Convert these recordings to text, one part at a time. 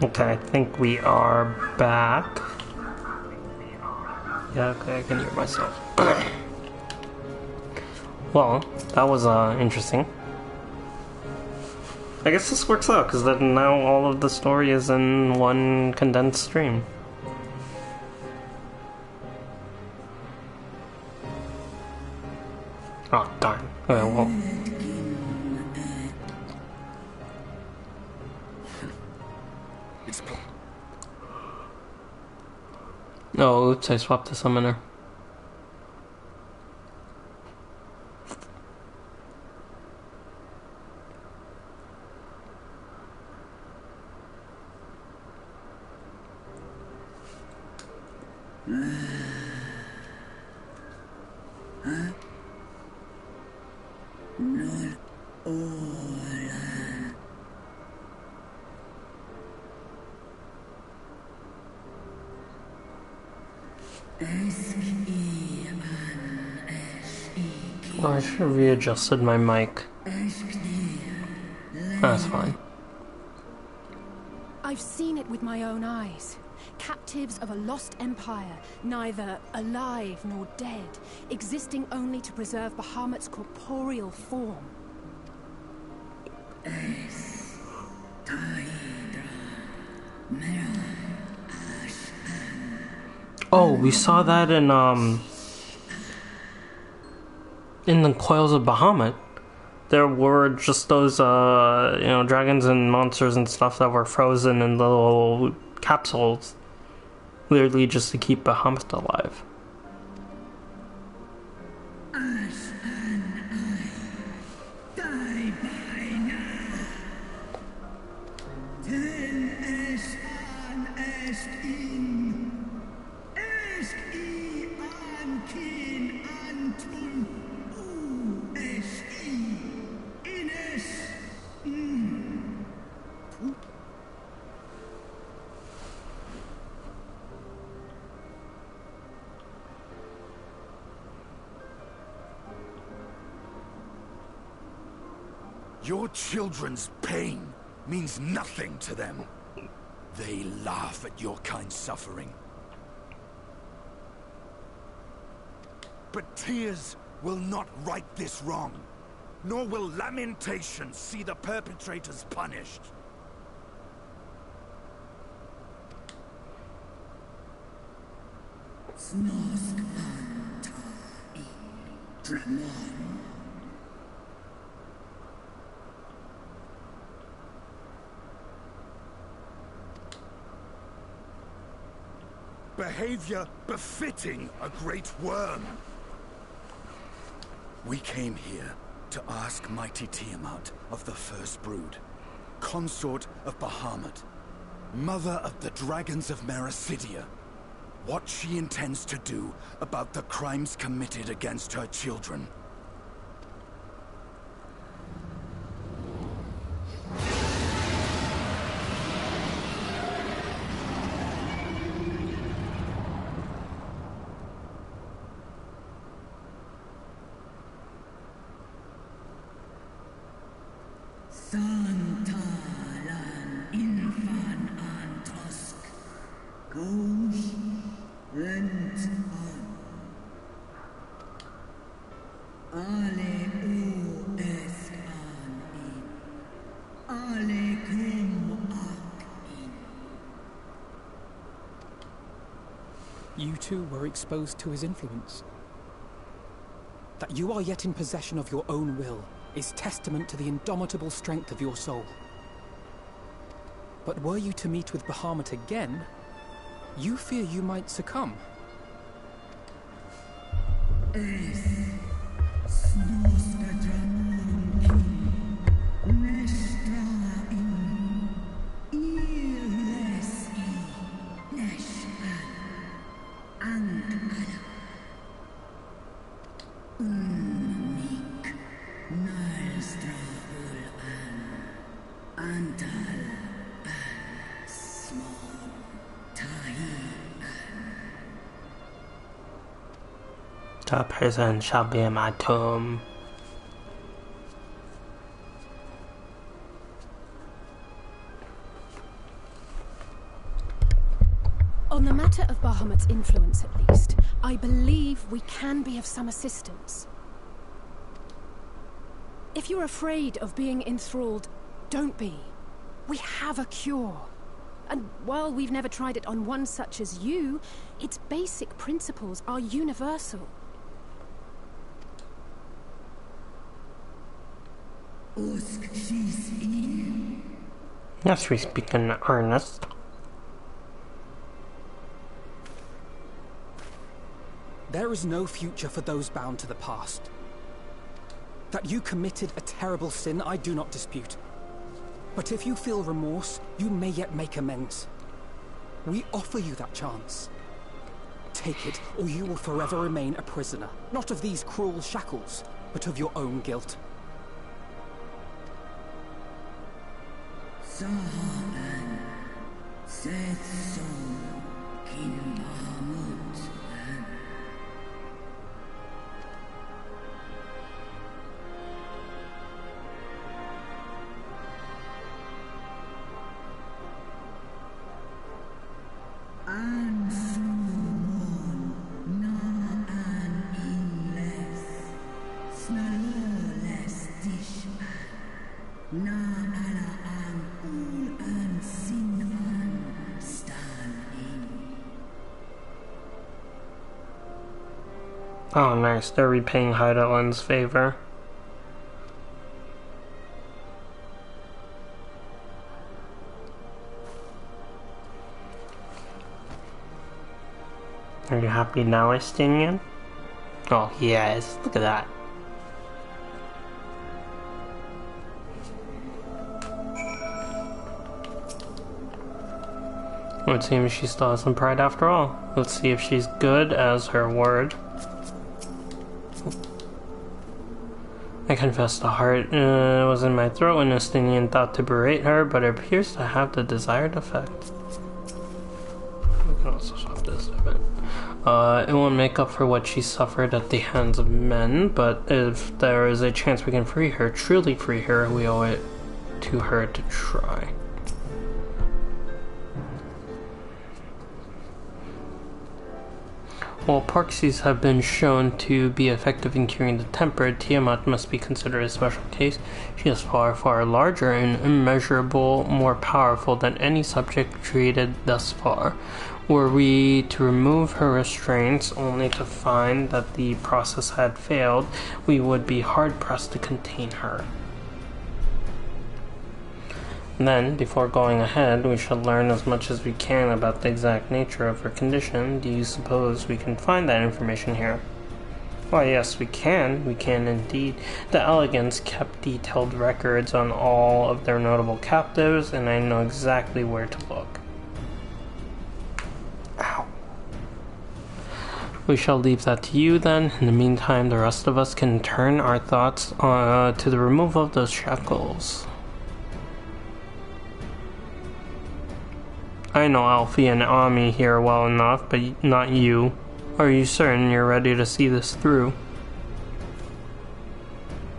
Okay, I think we are back. Yeah, okay, I can hear myself. Well, that was interesting. I guess this works out, because then now all of the story is in one condensed stream. Oh, darn. Okay, well. Oh, oops, I swapped the summoner. Oh, I should have readjusted my mic. That's fine. I've seen it with my own eyes. Captives of a lost empire, neither alive nor dead, existing only to preserve Bahamut's corporeal form. Oh, we saw that in the Coils of Bahamut. There were just those, dragons and monsters and stuff that were frozen in little capsules. Literally just to keep Bahamut alive. Your children's pain means nothing to them. They laugh at your kind suffering. But tears will not right this wrong, nor will lamentation see the perpetrators punished. Behavior befitting a great worm. We came here to ask mighty Tiamat of the First Brood, consort of Bahamut, mother of the dragons of Mericidia, what she intends to do about the crimes committed against her children. You too were exposed to his influence. That you are yet in possession of your own will is testament to the indomitable strength of your soul. But were you to meet with Bahamut again, you fear you might succumb. The prison shall be my tomb. matter of Bahamut's influence, at least, I believe we can be of some assistance. If you're afraid of being enthralled, don't be. We have a cure. And while we've never tried it on one such as you, its basic principles are universal. Yes, we speak in earnest. There is no future for those bound to the past. That you committed a terrible sin, I do not dispute. But if you feel remorse, you may yet make amends. We offer you that chance. Take it, or you will forever remain a prisoner. Not of these cruel shackles, but of your own guilt. Sahanan, Seth Soul, King Bahamut. An Suwon, Na An Inles, Snaloles Dishman, Na Ala An Ul An Sinan, Stan In. Oh, nice. They're repaying Heidelin's favor. Are you happy now, Estinian? Oh, yes. Look at that. Well, it seems she still has some pride after all. Let's see if she's good as her word. I confess the heart was in my throat when Estinian thought to berate her, but it appears to have the desired effect. We can also swap this a bit. It won't make up for what she suffered at the hands of men, but if there is a chance we can free her, truly free her, we owe it to her to try. While Parxes have been shown to be effective in curing the temper, Tiamat must be considered a special case. She is far, far larger and immeasurable, more powerful than any subject treated thus far. Were we to remove her restraints only to find that the process had failed, we would be hard-pressed to contain her. Then, before going ahead, we should learn as much as we can about the exact nature of her condition. Do you suppose we can find that information here? Why, yes, we can. We can indeed. The Elegants kept detailed records on all of their notable captives, and I know exactly where to look. Ow. We shall leave that to you, then. In the meantime, the rest of us can turn our thoughts to the removal of those shackles. I know Alfie and Ami here well enough, but not you. Are you certain you're ready to see this through?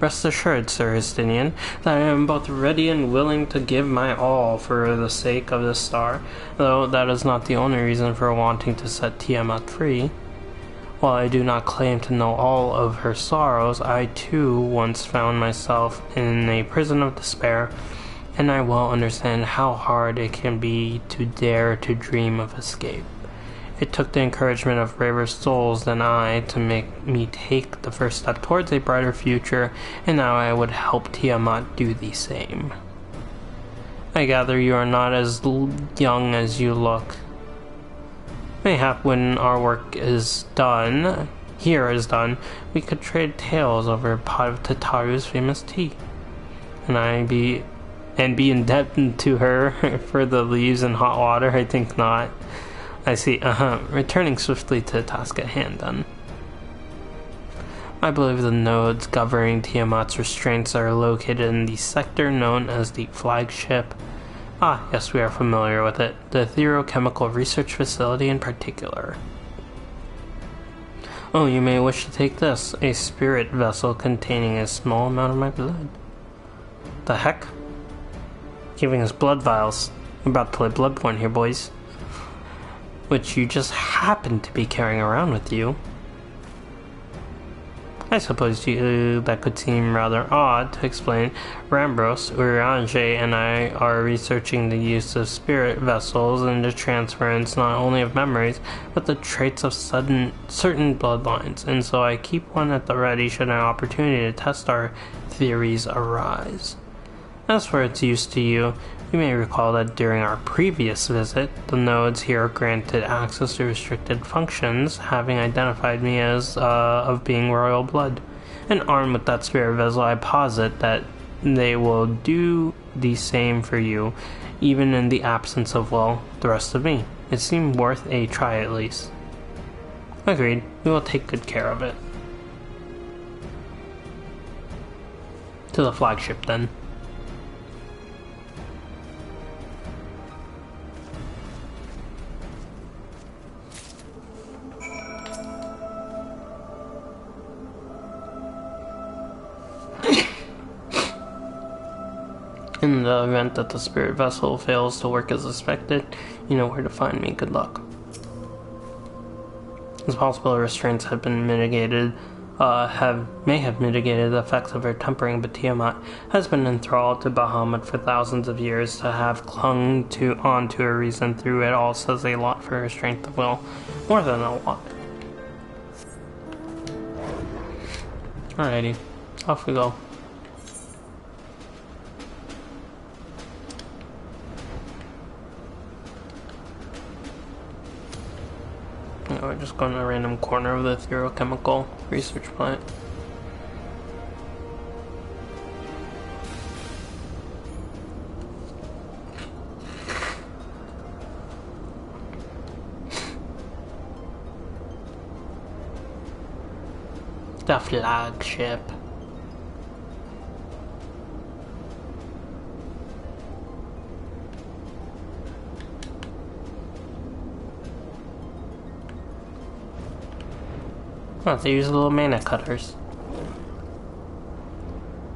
Rest assured, Sir Estinian, that I am both ready and willing to give my all for the sake of this star, though that is not the only reason for wanting to set Tiamat free. While I do not claim to know all of her sorrows, I too once found myself in a prison of despair, and I well understand how hard it can be to dare to dream of escape. It took the encouragement of braver souls than I to make me take the first step towards a brighter future, and now I would help Tiamat do the same. I gather you are not as young as you look. Mayhap when our work is done, we could trade tales over a pot of Tataru's famous tea. And be indebted to her for the leaves and hot water? I think not. I see, returning swiftly to the task at hand, then. I believe the nodes governing Tiamat's restraints are located in the sector known as the flagship. Ah, yes, we are familiar with it. The Etherochemical Research Facility in particular. Oh, you may wish to take this. A spirit vessel containing a small amount of my blood. The heck? Giving us blood vials. We're about to play Bloodborne here, boys. which you just happen to be carrying around with you. I suppose to you that could seem rather odd to explain. Rambros, Uriange, and I are researching the use of spirit vessels and the transference not only of memories, but the traits of certain bloodlines, and so I keep one at the ready should an opportunity to test our theories arise. As for its use to you, you may recall that during our previous visit, the nodes here granted access to restricted functions, having identified me as of being royal blood. And armed with that spirit vessel, I posit that they will do the same for you, even in the absence of, well, the rest of me. It seemed worth a try at least. Agreed. We will take good care of it. To the flagship, then. In the event that the spirit vessel fails to work as expected, you know where to find me. Good luck. It's possible restraints have been mitigated, may have mitigated the effects of her tempering, but Tiamat has been enthralled to Bahamut for thousands of years. To have clung on to her reason through it all says a lot for her strength of will. More than a lot. Alrighty, off we go. We're just going to a random corner of the therochemical research plant. The flagship. Oh, they use little mana cutters.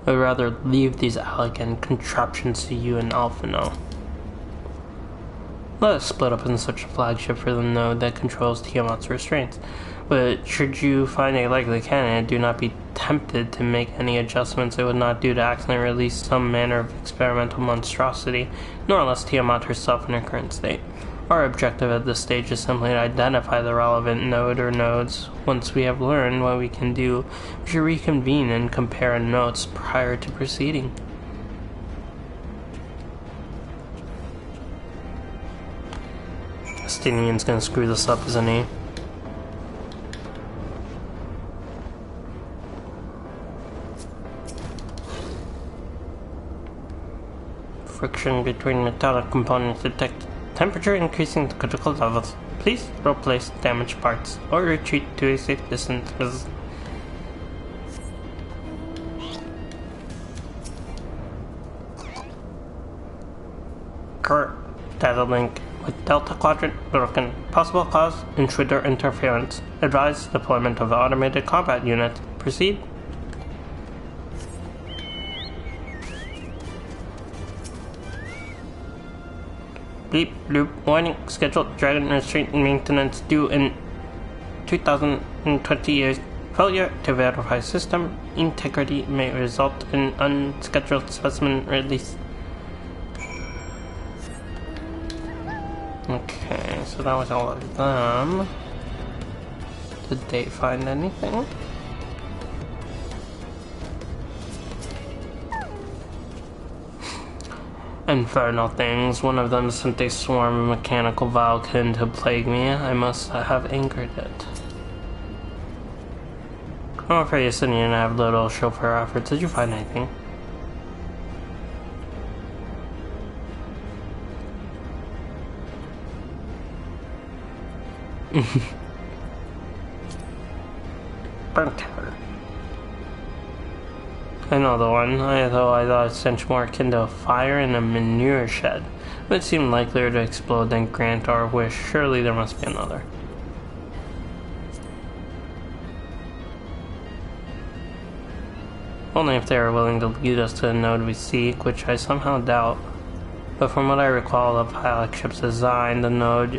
I would rather leave these elegant contraptions to you and Alphino. Let us split up in such a flagship for the node that controls Tiamat's restraints. But should you find a likely candidate, do not be tempted to make any adjustments it would not do to accidentally release some manner of experimental monstrosity, nor less Tiamat herself in her current state. Our objective at this stage is simply to identify the relevant node or nodes. Once we have learned what we can do, we should reconvene and compare notes prior to proceeding. Estinian's gonna screw this up, isn't he? Friction between metallic components detected. Temperature increasing to critical levels. Please replace damaged parts or retreat to a safe distance. Current data link with Delta Quadrant broken. Possible cause intruder interference. Advise deployment of automated combat unit. Proceed. Bleep, bloop, warning, scheduled dragon restraint maintenance due in 2020 years. Failure to verify system integrity may result in unscheduled specimen release. Okay, so that was all of them. Did they find anything? Infernal things. One of them sent a swarm of mechanical Valkyr to plague me. I must have angered it. I'm afraid Estinian have little chauffeur efforts. Did you find anything? Burnt her. I know the one, though I thought it stench more akin to a fire in a manure shed, but it seemed likelier to explode than grant our wish. Surely there must be another. Only if they are willing to lead us to the node we seek, which I somehow doubt. but from what I recall of Hylax ship's design, the node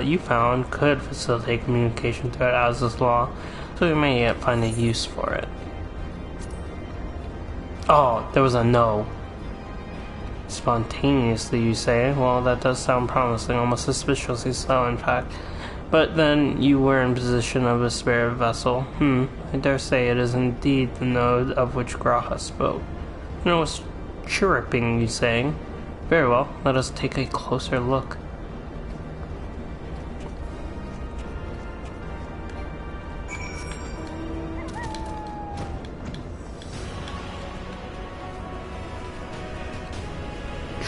you found could facilitate communication through Az's law, so we may yet find a use for it. Oh, there was a no. Spontaneously, you say? Well, that does sound promising, almost suspiciously so, in fact. But then you were in possession of a spare vessel. I dare say it is indeed the node of which Graha spoke. And it was chirruping, you saying? Very well, let us take a closer look.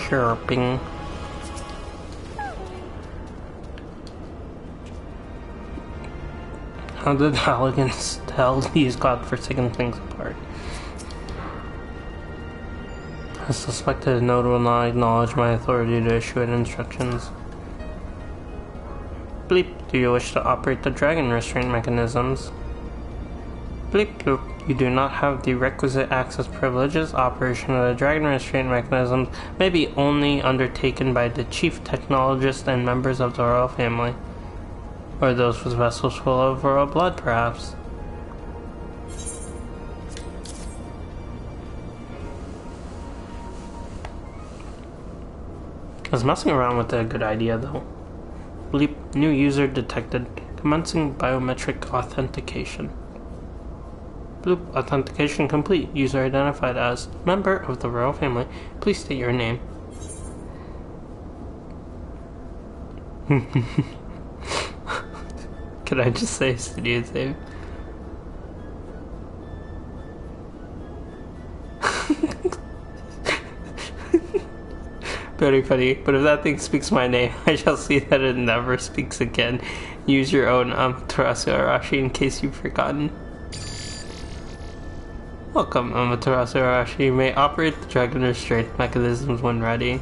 Chirping. How did Halligan's tell these godforsaken things apart? I suspect the node will not acknowledge my authority to issue it instructions. Bleep, do you wish to operate the dragon restraint mechanisms? Bleep bloop, you do not have the requisite access privileges. Operation of the dragon restraint mechanisms may be only undertaken by the chief technologist and members of the royal family. Or those with vessels full of royal blood, perhaps. Is messing around with a good idea, though? Bleep, new user detected. Commencing biometric authentication. Bloop, authentication complete. User identified as member of the royal family. Please state your name. Could I just say studio save? Very funny, but if that thing speaks my name, I shall see that it never speaks again. Use your own Amaterasu Arashi in case you've forgotten. Welcome, Amaterasu Arashi. You may operate the dragon restraint mechanisms when ready.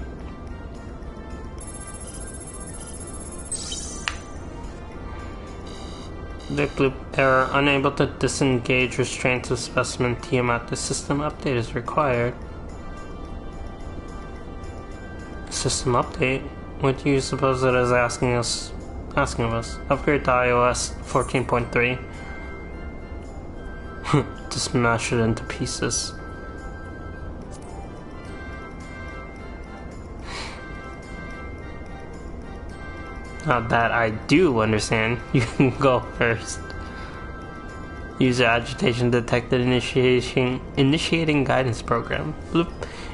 Loop error. Unable to disengage restraints of specimen Tiamat. The system update is required. System update? What do you suppose it is asking of us? Upgrade to iOS 14.3. To smash it into pieces. Now that I do understand, you can go first. User agitation detected. Initiating guidance program. Bloop.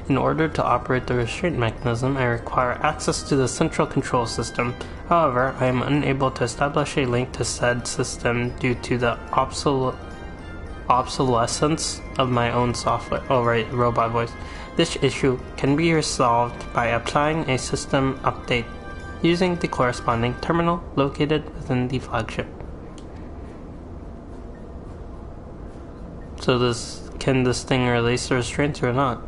In order to operate the restraint mechanism, I require access to the central control system. However, I am unable to establish a link to said system due to the obsolescence of my own software. Oh right, robot voice. This issue can be resolved by applying a system update using the corresponding terminal located within the flagship. So can this thing release the restraints or not?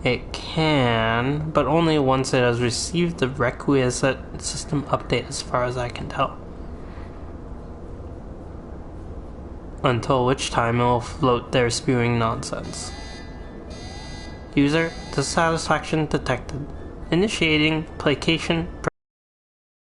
It can, but only once it has received the requisite system update, as far as I can tell. Until which time it will float there spewing nonsense. User dissatisfaction detected. Initiating placation